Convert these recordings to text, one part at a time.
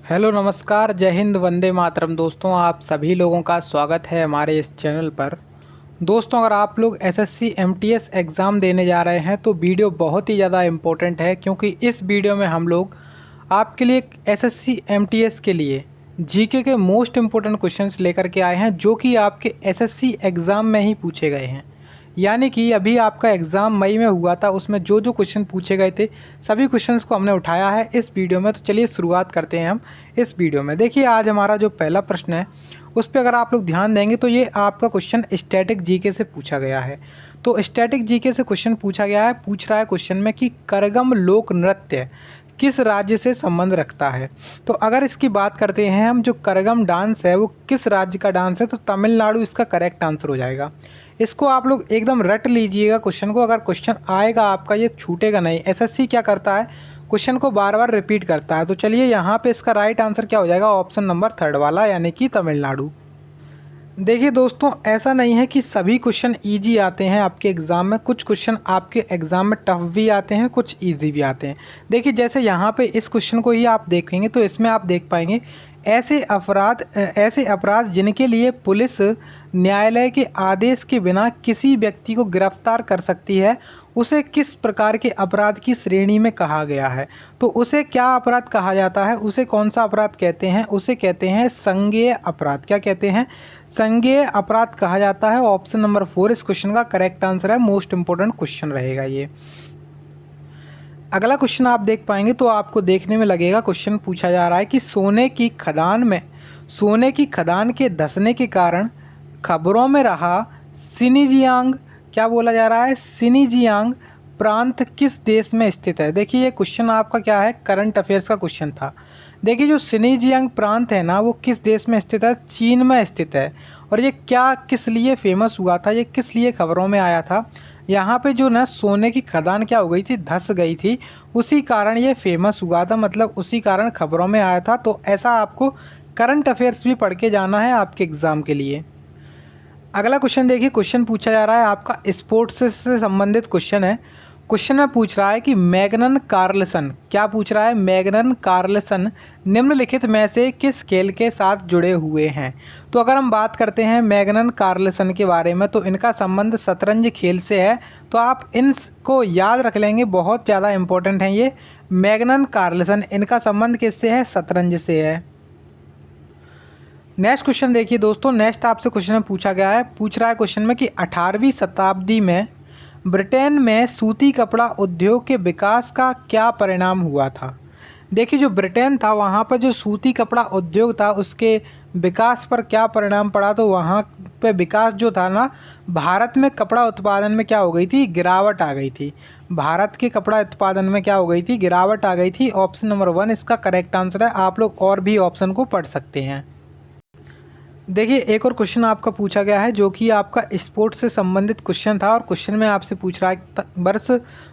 Hello नमस्कार, जय हिंद, वंदे मातरम। दोस्तों, आप सभी लोगों का स्वागत है हमारे इस चैनल पर। दोस्तों, अगर आप लोग एसएससी एमटीएस एग्ज़ाम देने जा रहे हैं तो वीडियो बहुत ही ज़्यादा इम्पोर्टेंट है, क्योंकि इस वीडियो में हम लोग आपके लिए एसएससी एमटीएस के लिए जीके के मोस्ट इम्पोर्टेंट क्वेश्चंस लेकर के आए हैं, जो कि आपके एसएससी एग्ज़ाम में ही पूछे गए हैं। यानी कि अभी आपका एग्ज़ाम मई में हुआ था, उसमें जो जो क्वेश्चन पूछे गए थे सभी क्वेश्चंस को हमने उठाया है इस वीडियो में। तो चलिए शुरुआत करते हैं हम इस वीडियो में। देखिए, आज हमारा जो पहला प्रश्न है उस पर अगर आप लोग ध्यान देंगे तो ये आपका क्वेश्चन स्टैटिक जीके से पूछा गया है। तो स्टैटिक जीके से क्वेश्चन पूछा गया है, पूछ रहा है क्वेश्चन में कि करगम लोक नृत्य किस राज्य से संबंध रखता है। तो अगर इसकी बात करते हैं हम, जो करगम डांस है वो किस राज्य का डांस है, तो तमिलनाडु इसका करेक्ट आंसर हो जाएगा। इसको आप लोग एकदम रट लीजिएगा क्वेश्चन को, अगर क्वेश्चन आएगा आपका ये छूटेगा नहीं। एसएससी क्या करता है, क्वेश्चन को बार बार रिपीट करता है। तो चलिए यहाँ पे इसका राइट आंसर क्या हो जाएगा, ऑप्शन नंबर 3 वाला, यानी कि तमिलनाडु। देखिए दोस्तों, ऐसा नहीं है कि सभी क्वेश्चन इजी आते हैं आपके एग्ज़ाम में। कुछ क्वेश्चन आपके एग्ज़ाम में टफ भी आते हैं, कुछ इजी भी आते हैं। देखिए, जैसे यहाँ पे इस क्वेश्चन को ही आप देखेंगे तो इसमें आप देख पाएंगे ऐसे अपराध जिनके लिए पुलिस न्यायालय के आदेश के बिना किसी व्यक्ति को गिरफ्तार कर सकती है, उसे किस प्रकार के अपराध की श्रेणी में कहा गया है। तो उसे क्या अपराध कहा जाता है, उसे कौन सा अपराध कहते हैं, उसे कहते हैं संज्ञेय अपराध। क्या कहते हैं, संज्ञेय अपराध कहा जाता है। ऑप्शन नंबर 4 इस क्वेश्चन का करेक्ट आंसर है, मोस्ट इंपॉर्टेंट क्वेश्चन रहेगा ये। अगला क्वेश्चन आप देख पाएंगे तो आपको देखने में लगेगा, क्वेश्चन पूछा जा रहा है कि सोने की खदान के धंसने के कारण खबरों में रहा सिनीजियांग, क्या बोला जा रहा है, सिनीजियांग प्रांत किस देश में स्थित है। देखिए, ये क्वेश्चन आपका क्या है, करंट अफेयर्स का क्वेश्चन था। देखिए, जो सिनीजियांग प्रांत है ना, वो किस देश में स्थित है, चीन में स्थित है। और ये क्या किस लिए फेमस हुआ था, ये किस लिए खबरों में आया था, यहाँ पे जो ना सोने की खदान क्या हो गई थी, धंस गई थी, उसी कारण ये फेमस हुआ था, मतलब उसी कारण खबरों में आया था। तो ऐसा आपको करंट अफेयर्स भी पढ़ के जाना है आपके एग्ज़ाम के लिए। अगला क्वेश्चन देखिए, क्वेश्चन पूछा जा रहा है आपका स्पोर्ट्स से संबंधित क्वेश्चन है। क्वेश्चन में पूछ रहा है कि मैग्नन कार्लसन, क्या पूछ रहा है, मैग्नन कार्लसन निम्नलिखित में से किस खेल के साथ जुड़े हुए हैं। तो अगर हम बात करते हैं मैग्नन कार्लसन के बारे में, तो इनका संबंध शतरंज खेल से है। तो आप इनको याद रख लेंगे, बहुत ज़्यादा इंपॉर्टेंट हैं ये। मैग्नन कार्लसन, इनका संबंध किससे है, शतरंज से है। नेक्स्ट क्वेश्चन देखिए दोस्तों, नेक्स्ट आपसे क्वेश्चन में पूछा गया है, पूछ रहा है क्वेश्चन में कि 18वीं शताब्दी में ब्रिटेन में सूती कपड़ा उद्योग के विकास का क्या परिणाम हुआ था। देखिए, जो ब्रिटेन था वहाँ पर जो सूती कपड़ा उद्योग था उसके विकास पर क्या परिणाम पड़ा। तो वहाँ पे विकास जो था ना, भारत में कपड़ा उत्पादन में क्या हो गई थी, गिरावट आ गई थी। भारत के कपड़ा उत्पादन में क्या हो गई थी, गिरावट आ गई थी। ऑप्शन नंबर 1 इसका करेक्ट आंसर है। आप लोग और भी ऑप्शन को पढ़ सकते हैं। देखिए, एक और क्वेश्चन आपका पूछा गया है जो कि आपका स्पोर्ट्स से संबंधित क्वेश्चन था, और क्वेश्चन में आपसे पूछ रहा है वर्ष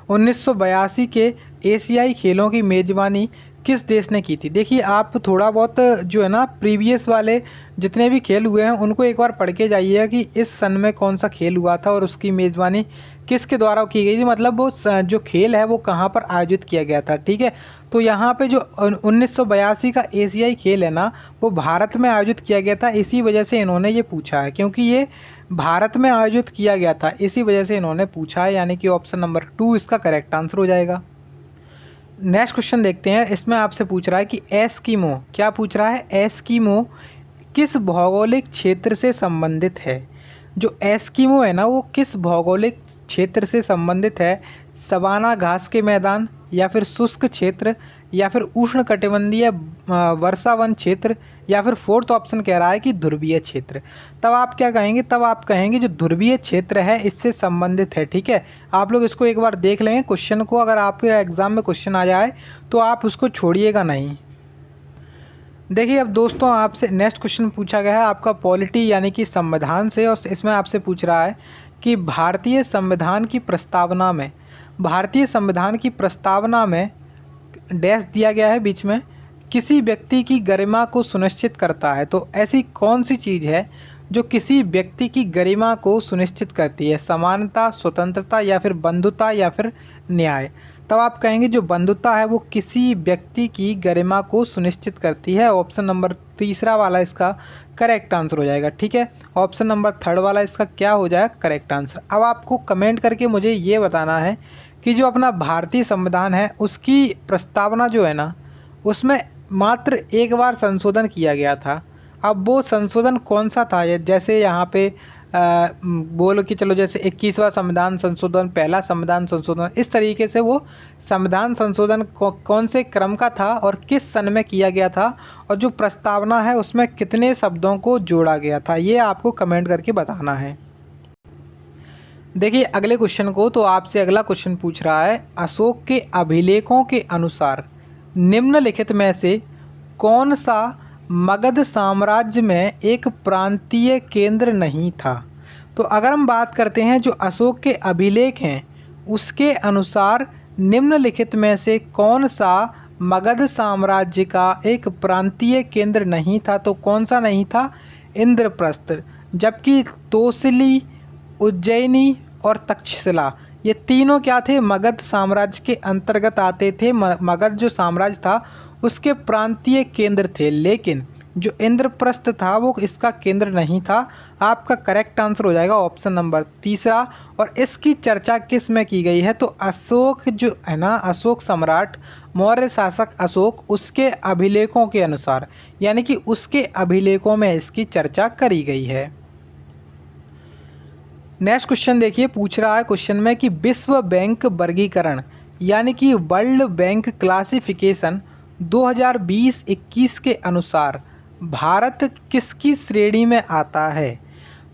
1982 के एशियाई खेलों की मेज़बानी किस देश ने की थी। देखिए, आप थोड़ा बहुत जो है ना प्रीवियस वाले जितने भी खेल हुए हैं उनको एक बार पढ़ के जाइएगा कि इस सन में कौन सा खेल हुआ था और उसकी मेज़बानी किसके द्वारा की गई थी, मतलब वो जो खेल है वो कहाँ पर आयोजित किया गया था। ठीक है, तो यहाँ पे जो 1982 का एशियाई खेल है ना, वो भारत में आयोजित किया गया था। इसी वजह से इन्होंने ये पूछा है, क्योंकि ये भारत में आयोजित किया गया था, इसी वजह से इन्होंने पूछा है, यानी कि ऑप्शन नंबर 2 इसका करेक्ट आंसर हो जाएगा। नेक्स्ट क्वेश्चन देखते हैं, इसमें आपसे पूछ रहा है कि एस्किमो, क्या पूछ रहा है, एस्किमो किस भौगोलिक क्षेत्र से संबंधित है। जो एस्किमो है ना, वो किस भौगोलिक क्षेत्र से संबंधित है, सवाना घास के मैदान, या फिर शुष्क क्षेत्र, या फिर उष्णकटिबंधीय वर्षावन क्षेत्र, या फिर फोर्थ ऑप्शन कह रहा है कि ध्रुवीय क्षेत्र। तब आप क्या कहेंगे, तब आप कहेंगे जो ध्रुवीय क्षेत्र है इससे संबंधित है। ठीक है, आप लोग इसको एक बार देख लेंगे क्वेश्चन को, अगर आपके एग्ज़ाम में क्वेश्चन आ जाए तो आप उसको छोड़िएगा नहीं। देखिए, अब दोस्तों आपसे नेक्स्ट क्वेश्चन पूछा गया है आपका पॉलिटी यानी कि संविधान से, और इसमें आपसे पूछ रहा है कि भारतीय संविधान की प्रस्तावना में डैश दिया गया है बीच में, किसी व्यक्ति की गरिमा को सुनिश्चित करता है। तो ऐसी कौन सी चीज़ है जो किसी व्यक्ति की गरिमा को सुनिश्चित करती है, समानता, स्वतंत्रता, या फिर बंधुता, या फिर न्याय। तब आप कहेंगे जो बंधुता है वो किसी व्यक्ति की गरिमा को सुनिश्चित करती है। ऑप्शन नंबर तीसरा वाला इसका करेक्ट आंसर हो जाएगा। ठीक है, ऑप्शन नंबर थर्ड वाला इसका क्या हो जाएगा करेक्ट आंसर। अब आपको कमेंट करके मुझे ये बताना है कि जो अपना भारतीय संविधान है उसकी प्रस्तावना जो है ना, उसमें मात्र एक बार संशोधन किया गया था। अब वो संशोधन कौन सा था? जैसे यहाँ पे बोलो कि चलो जैसे 21वां संविधान संशोधन, पहला संविधान संशोधन, इस तरीके से वो संविधान संशोधन कौन से क्रम का था और किस सन में किया गया था, और जो प्रस्तावना है उसमें कितने शब्दों को जोड़ा गया था, ये आपको कमेंट करके बताना है। देखिए अगले क्वेश्चन को, तो आपसे अगला क्वेश्चन पूछ रहा है, अशोक के अभिलेखों के अनुसार निम्नलिखित में से कौन सा मगध साम्राज्य में एक प्रांतीय केंद्र नहीं था? तो अगर हम बात करते हैं जो अशोक के अभिलेख हैं उसके अनुसार निम्नलिखित में से कौन सा मगध साम्राज्य का एक प्रांतीय केंद्र नहीं था? तो कौन सा नहीं था? इंद्रप्रस्थ। जबकि तोसली, उज्जैनी और तक्षशिला, ये तीनों क्या थे? मगध साम्राज्य के अंतर्गत आते थे। मगध जो साम्राज्य था उसके प्रांतीय केंद्र थे, लेकिन जो इंद्रप्रस्थ था वो इसका केंद्र नहीं था। आपका करेक्ट आंसर हो जाएगा ऑप्शन नंबर तीसरा। और इसकी चर्चा किस में की गई है? तो अशोक जो है ना, अशोक सम्राट, मौर्य शासक अशोक, उसके अभिलेखों के अनुसार, यानी कि उसके अभिलेखों में इसकी चर्चा करी गई है। नेक्स्ट क्वेश्चन देखिए, पूछ रहा है क्वेश्चन में कि विश्व बैंक वर्गीकरण यानी कि वर्ल्ड बैंक क्लासिफिकेशन 2020-21 के अनुसार भारत किसकी श्रेणी में आता है?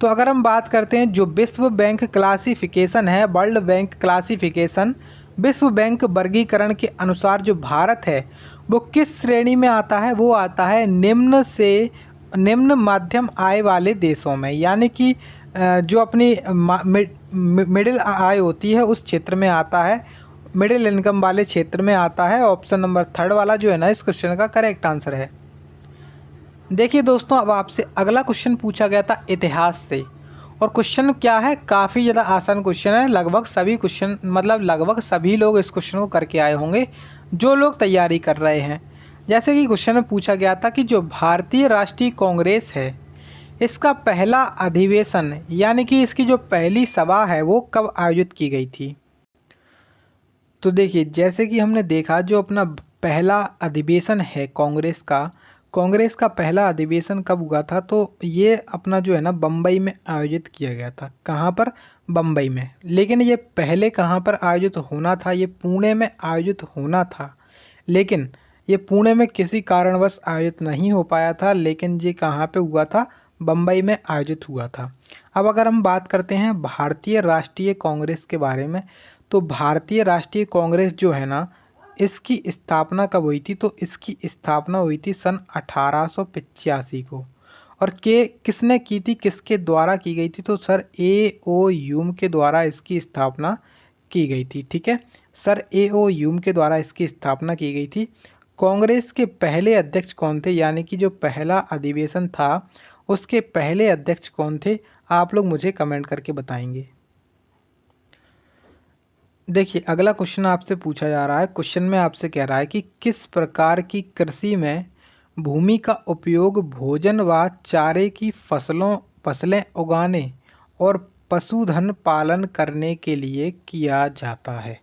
तो अगर हम बात करते हैं जो विश्व बैंक क्लासिफिकेशन है, वर्ल्ड बैंक क्लासिफिकेशन, विश्व बैंक वर्गीकरण के अनुसार जो भारत है वो किस श्रेणी में आता है? वो आता है निम्न से निम्न मध्यम आय वाले देशों में, यानी कि जो अपनी मिडिल आय होती है उस क्षेत्र में आता है, मिडिल इनकम वाले क्षेत्र में आता है। ऑप्शन नंबर थर्ड वाला जो है ना इस क्वेश्चन का करेक्ट आंसर है। देखिए दोस्तों, अब आपसे अगला क्वेश्चन पूछा गया था इतिहास से, और क्वेश्चन क्या है, काफ़ी ज़्यादा आसान क्वेश्चन है। लगभग सभी क्वेश्चन, मतलब लगभग सभी लोग इस क्वेश्चन को करके आए होंगे जो लोग तैयारी कर रहे हैं। जैसे कि क्वेश्चन में पूछा गया था कि जो भारतीय राष्ट्रीय कांग्रेस है इसका पहला अधिवेशन यानी कि इसकी जो पहली सभा है वो कब आयोजित की गई थी? तो देखिए जैसे कि हमने देखा जो अपना पहला अधिवेशन है कांग्रेस का पहला अधिवेशन कब हुआ था? तो ये अपना जो है ना बम्बई में आयोजित किया गया था। कहाँ पर? बम्बई में। लेकिन ये पहले कहाँ पर आयोजित होना था? ये पुणे में आयोजित होना था, लेकिन ये पुणे में किसी कारणवश आयोजित नहीं हो पाया था। लेकिन ये कहाँ पे हुआ था? बम्बई में आयोजित हुआ था। अब अगर हम बात करते हैं भारतीय राष्ट्रीय कांग्रेस के बारे में, तो भारतीय राष्ट्रीय कांग्रेस जो है ना इसकी स्थापना कब हुई थी? तो इसकी स्थापना हुई थी सन 1885 को। और किसने की थी, किसके द्वारा की गई थी? तो सर ए.ओ. ह्यूम के द्वारा इसकी स्थापना की गई थी। ठीक है, सर ए.ओ. ह्यूम के द्वारा इसकी स्थापना की गई थी। कांग्रेस के पहले अध्यक्ष कौन थे? यानी कि जो पहला अधिवेशन था उसके पहले अध्यक्ष कौन थे? आप लोग मुझे कमेंट करके बताएंगे। देखिए अगला क्वेश्चन आपसे पूछा जा रहा है। क्वेश्चन में आपसे कह रहा है कि किस प्रकार की कृषि में भूमि का उपयोग भोजन व चारे की फसलें उगाने और पशुधन पालन करने के लिए किया जाता है?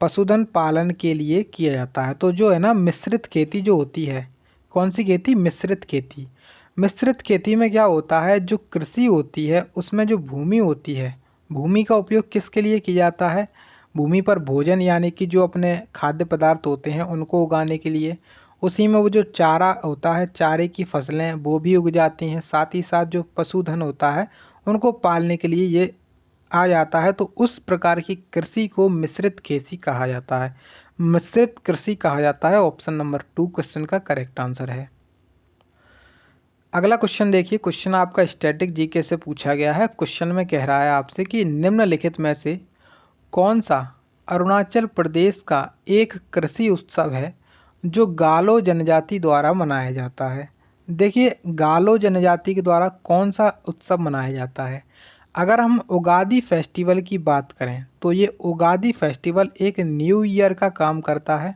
पशुधन पालन के लिए किया जाता है। तो जो है ना मिश्रित खेती जो होती है, कौन सी खेती? मिश्रित खेती। मिश्रित खेती में क्या होता है, जो कृषि होती है उसमें जो भूमि होती है, भूमि का उपयोग किसके लिए किया जाता है? भूमि पर भोजन यानी कि जो अपने खाद्य पदार्थ होते हैं उनको उगाने के लिए। उसी में वो जो चारा होता है, चारे की फसलें वो भी उग जाती हैं। साथ ही साथ जो पशुधन होता है उनको पालने के लिए ये आ जाता है। तो उस प्रकार की कृषि को मिश्रित खेती कहा जाता है, मिश्रित कृषि कहा जाता है। ऑप्शन नंबर 2 क्वेश्चन का करेक्ट आंसर है। अगला क्वेश्चन देखिए, क्वेश्चन आपका स्टैटिक जीके से पूछा गया है। क्वेश्चन में कह रहा है आपसे कि निम्नलिखित में से कौन सा अरुणाचल प्रदेश का एक कृषि उत्सव है जो गालो जनजाति द्वारा मनाया जाता है? देखिए गालो जनजाति के द्वारा कौन सा उत्सव मनाया जाता है? अगर हम उगादी फेस्टिवल की बात करें तो ये उगादी फेस्टिवल एक न्यू ईयर का काम करता है,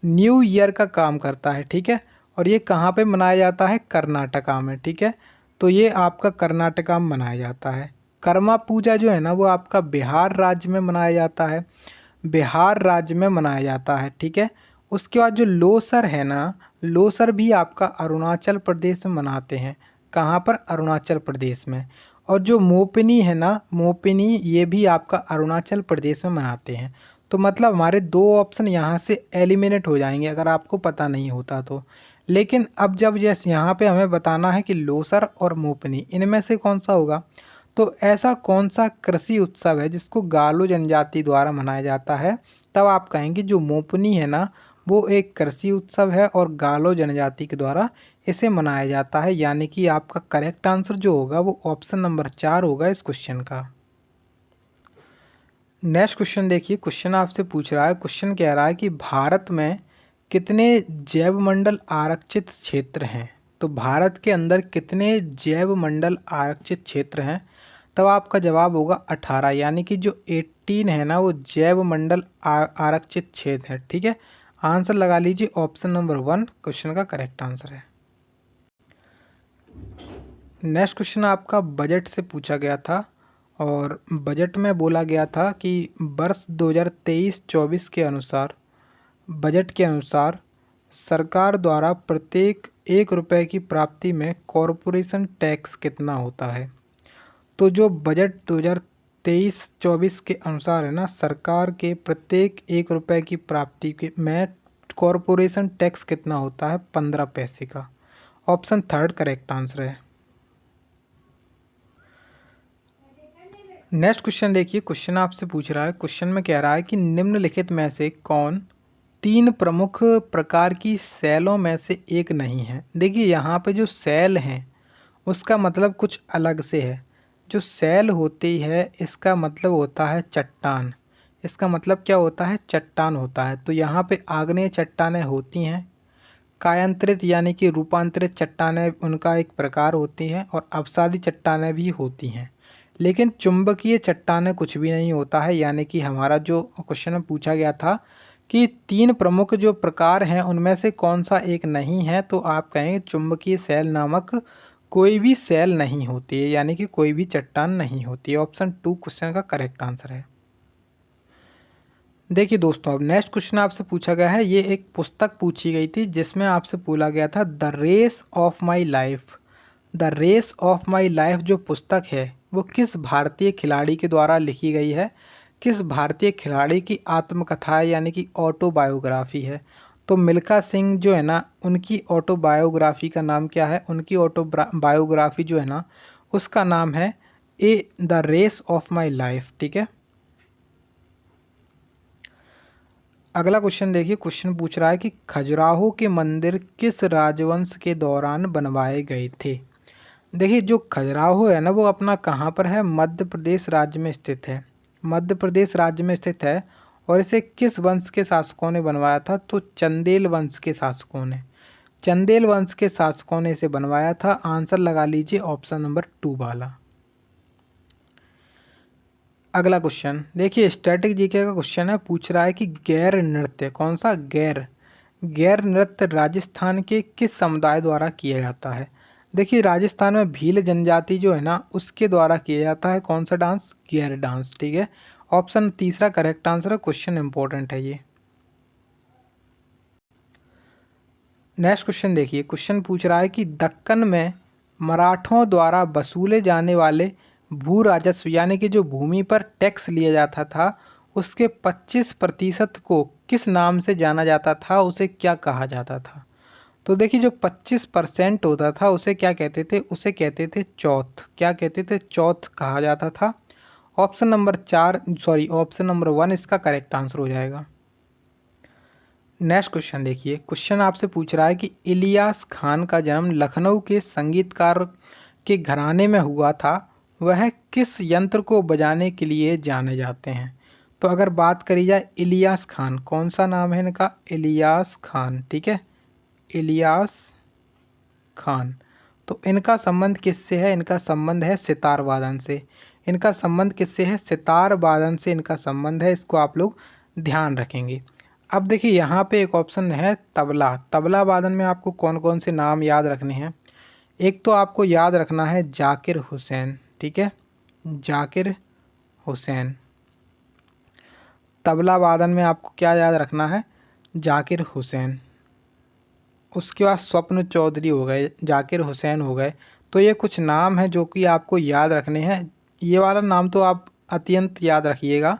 न्यू ईयर का काम करता है, ठीक है। और ये कहाँ पे मनाया जाता है? कर्नाटका में, ठीक है। तो ये आपका कर्नाटका में मनाया जाता है। कर्मा पूजा जो है ना वो आपका बिहार राज्य में मनाया जाता है, बिहार राज्य में मनाया जाता है, ठीक है। उसके बाद जो लोसर है ना, लोसर भी आपका अरुणाचल प्रदेश में मनाते हैं। कहाँ पर? अरुणाचल प्रदेश में। और जो मोपिनी है ना, मोपिनी, ये भी आपका अरुणाचल प्रदेश में मनाते हैं। तो मतलब हमारे दो ऑप्शन यहाँ से एलिमिनेट हो जाएंगे अगर आपको पता नहीं होता तो। लेकिन अब जब जैसे यहाँ पे हमें बताना है कि लोसर और मोपनी इनमें से कौन सा होगा, तो ऐसा कौन सा कृषि उत्सव है जिसको गालो जनजाति द्वारा मनाया जाता है, तब आप कहेंगे जो मोपनी है ना वो एक कृषि उत्सव है और गालो जनजाति के द्वारा इसे मनाया जाता है। यानी कि आपका करेक्ट आंसर जो होगा वो ऑप्शन नंबर 4 होगा इस क्वेश्चन का। नेक्स्ट क्वेश्चन देखिए, क्वेश्चन आपसे पूछ रहा है, क्वेश्चन कह रहा है कि भारत में कितने जैव मंडल आरक्षित क्षेत्र हैं? तो भारत के अंदर कितने जैव मंडल आरक्षित क्षेत्र हैं? तब आपका जवाब होगा 18, यानी कि जो 18 है ना वो जैव मंडल आरक्षित क्षेत्र है, ठीक है। आंसर लगा लीजिए, ऑप्शन नंबर 1 क्वेश्चन का करेक्ट आंसर है। नेक्स्ट क्वेश्चन आपका बजट से पूछा गया था और बजट में बोला गया था कि वर्ष 2023-24 के अनुसार, बजट के अनुसार सरकार द्वारा प्रत्येक 1 रुपये की प्राप्ति में कॉरपोरेशन टैक्स कितना होता है? तो जो बजट 2023-24 के अनुसार है ना, सरकार के प्रत्येक 1 रुपये की प्राप्ति के में कॉरपोरेशन टैक्स कितना होता है? 15 पैसे का। ऑप्शन 3 करेक्ट आंसर है। नेक्स्ट क्वेश्चन देखिए, क्वेश्चन आपसे पूछ रहा है, क्वेश्चन में कह रहा है कि निम्नलिखित में से कौन 3 प्रमुख प्रकार की सेलों में से एक नहीं है? देखिए यहाँ पे जो सेल हैं उसका मतलब कुछ अलग से है। जो सेल होती है इसका मतलब होता है चट्टान, इसका मतलब क्या होता है? चट्टान होता है। तो यहाँ पे आग्नेय चट्टानें होती हैं, कायांतरित यानी कि रूपांतरित चट्टानें उनका एक प्रकार होती हैं, और अवसादी चट्टानें भी होती हैं। लेकिन चुंबकीय चट्टानें कुछ भी नहीं होता है। यानी कि हमारा जो क्वेश्चन में पूछा गया था कि 3 प्रमुख जो प्रकार हैं उनमें से कौन सा एक नहीं है, तो आप कहेंगे चुंबकीय सेल नामक कोई भी सेल नहीं होती है, यानी कि कोई भी चट्टान नहीं होती है। ऑप्शन 2 क्वेश्चन का करेक्ट आंसर है। देखिए दोस्तों, अब नेक्स्ट क्वेश्चन आपसे पूछा गया है, ये एक पुस्तक पूछी गई थी जिसमें आपसे बोला गया था the race of my life. The race of my life जो पुस्तक है वो किस भारतीय खिलाड़ी के द्वारा लिखी गई है? किस भारतीय खिलाड़ी की आत्मकथा है, यानी कि ऑटोबायोग्राफी है? तो मिल्खा सिंह जो है ना उनकी ऑटोबायोग्राफी का नाम क्या है? उनकी ऑटोबायोग्राफी जो है ना उसका नाम है the race of my life, ठीक है। अगला क्वेश्चन देखिए, क्वेश्चन पूछ रहा है कि खजुराहो के मंदिर किस राजवंश के दौरान बनवाए गए थे? देखिए जो खजुराहो है ना वो अपना कहाँ पर है? मध्य प्रदेश राज्य में स्थित है, मध्य प्रदेश राज्य में स्थित है। और इसे किस वंश के शासकों ने बनवाया था? तो चंदेल वंश के शासकों ने, चंदेल वंश के शासकों ने इसे बनवाया था। आंसर लगा लीजिए ऑप्शन नंबर 2 वाला। अगला क्वेश्चन देखिए, स्टैटिक जीके का क्वेश्चन है, पूछ रहा है कि गैर नृत्य, कौन सा गैर? गैर नृत्य राजस्थान के किस समुदाय द्वारा किया जाता है? देखिए राजस्थान में भील जनजाति जो है ना उसके द्वारा किया जाता है कौन सा डांस? गैर डांस, ठीक है। ऑप्शन 3 करेक्ट आंसर है, क्वेश्चन इंपॉर्टेंट है ये। नेक्स्ट क्वेश्चन देखिए, क्वेश्चन पूछ रहा है कि दक्कन में मराठों द्वारा वसूले जाने वाले भू राजस्व यानी कि जो भूमि पर टैक्स लिया जाता था उसके 25% को किस नाम से जाना जाता था? उसे क्या कहा जाता था? तो देखिए जो 25% होता था उसे क्या कहते थे? उसे कहते थे चौथ। क्या कहते थे? चौथ कहा जाता था। Option number 4 sorry option number 1 इसका करेक्ट आंसर हो जाएगा। नेक्स्ट क्वेश्चन देखिए, क्वेश्चन आपसे पूछ रहा है कि इलियास खान का जन्म लखनऊ के संगीतकार के घराने में हुआ था, वह किस यंत्र को बजाने के लिए जाने जाते हैं? तो अगर बात करी जाए इलियास खान, कौन सा नाम है इनका? इलियास खान, ठीक है, इलियास खान। तो इनका संबंध किससे है? इनका संबंध है सितार वादन से। इनका संबंध किससे है? सितार वादन से इनका संबंध है, इसको आप लोग ध्यान रखेंगे। अब देखिए यहाँ पे एक ऑप्शन है तबला। तबला वादन में आपको कौन कौन से नाम याद रखने हैं? एक तो आपको याद रखना है जाकिर हुसैन, ठीक है, जाकिर हुसैन। तबला वादन में आपको क्या याद रखना है? जाकिर हुसैन। उसके बाद स्वप्न चौधरी हो गए, जाकिर हुसैन हो गए। तो ये कुछ नाम हैं जो कि आपको याद रखने हैं। ये वाला नाम तो आप अत्यंत याद रखिएगा,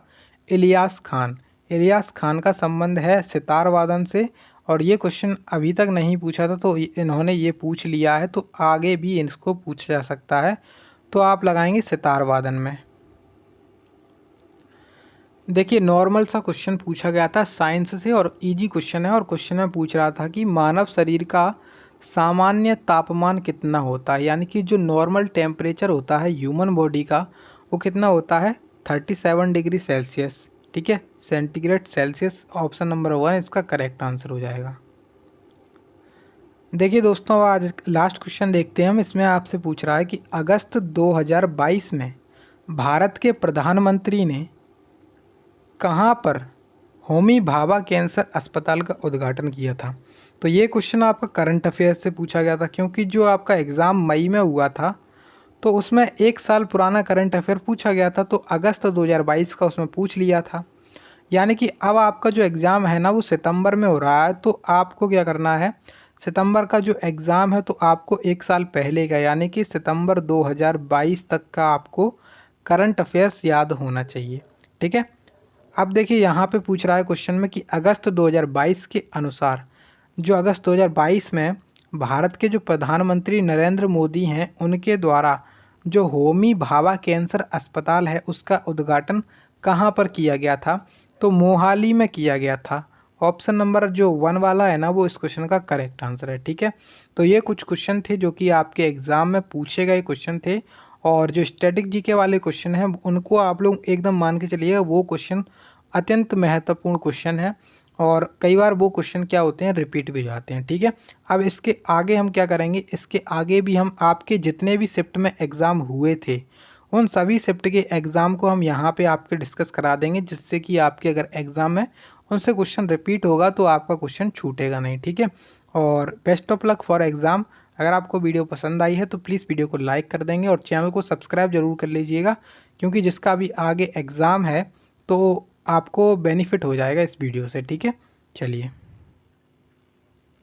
इलियास खान। इलियास खान का संबंध है सितार वादन से, और ये क्वेश्चन अभी तक नहीं पूछा था तो इन्होंने ये पूछ लिया है, तो आगे भी इसको पूछा जा सकता है, तो आप लगाएंगे सितार वादन में। देखिए नॉर्मल सा क्वेश्चन पूछा गया था साइंस से, और इजी क्वेश्चन है, और क्वेश्चन में पूछ रहा था कि मानव शरीर का सामान्य तापमान कितना होता है, यानी कि जो नॉर्मल टेम्परेचर होता है ह्यूमन बॉडी का वो कितना होता है? 37 डिग्री सेल्सियस, ठीक है, सेंटीग्रेड सेल्सियस। ऑप्शन नंबर 1 इसका करेक्ट आंसर हो जाएगा। देखिए दोस्तों आज लास्ट क्वेश्चन देखते हैं हम। इसमें आपसे पूछ रहा है कि अगस्त 2022 में भारत के प्रधानमंत्री ने कहाँ पर होमी भाभा कैंसर अस्पताल का उद्घाटन किया था? तो ये क्वेश्चन आपका करंट अफेयर से पूछा गया था, क्योंकि जो आपका एग्ज़ाम मई में हुआ था तो उसमें 1 साल पुराना करंट अफेयर पूछा गया था, तो अगस्त 2022 का उसमें पूछ लिया था। यानी कि अब आपका जो एग्ज़ाम है ना वो सितंबर में हो रहा है, तो आपको क्या करना है, सितंबर का जो एग्ज़ाम है तो आपको 1 साल पहले का यानी कि सितंबर 2022 तक का आपको करंट अफेयर्स याद होना चाहिए, ठीक है। अब देखिए यहाँ पे पूछ रहा है क्वेश्चन में कि अगस्त 2022 के अनुसार, जो अगस्त 2022 में भारत के जो प्रधानमंत्री नरेंद्र मोदी हैं उनके द्वारा जो होमी भाभा कैंसर अस्पताल है उसका उद्घाटन कहाँ पर किया गया था? तो मोहाली में किया गया था। ऑप्शन नंबर जो 1 वाला है ना वो इस क्वेश्चन का करेक्ट आंसर है, ठीक है। तो ये कुछ क्वेश्चन थे जो कि आपके एग्ज़ाम में पूछे गए क्वेश्चन थे, और जो स्टैटिक जीके वाले क्वेश्चन हैं उनको आप लोग एकदम मान के चलिएगा, वो क्वेश्चन अत्यंत महत्वपूर्ण क्वेश्चन है, और कई बार वो क्वेश्चन क्या होते हैं, रिपीट भी जाते हैं, ठीक है। अब इसके आगे हम क्या करेंगे, इसके आगे भी हम आपके जितने भी शिफ्ट में एग्ज़ाम हुए थे उन सभी शिफ्ट के एग्ज़ाम को हम यहाँ पे आपके डिस्कस करा देंगे, जिससे कि आपके अगर एग्ज़ाम में उनसे क्वेश्चन रिपीट होगा तो आपका क्वेश्चन छूटेगा नहीं, ठीक है। और best of luck for exam. अगर आपको वीडियो पसंद आई है तो प्लीज़ वीडियो को लाइक कर देंगे और चैनल को सब्सक्राइब जरूर कर लीजिएगा, क्योंकि जिसका भी आगे एग्ज़ाम है तो आपको बेनिफिट हो जाएगा इस वीडियो से, ठीक है। चलिए।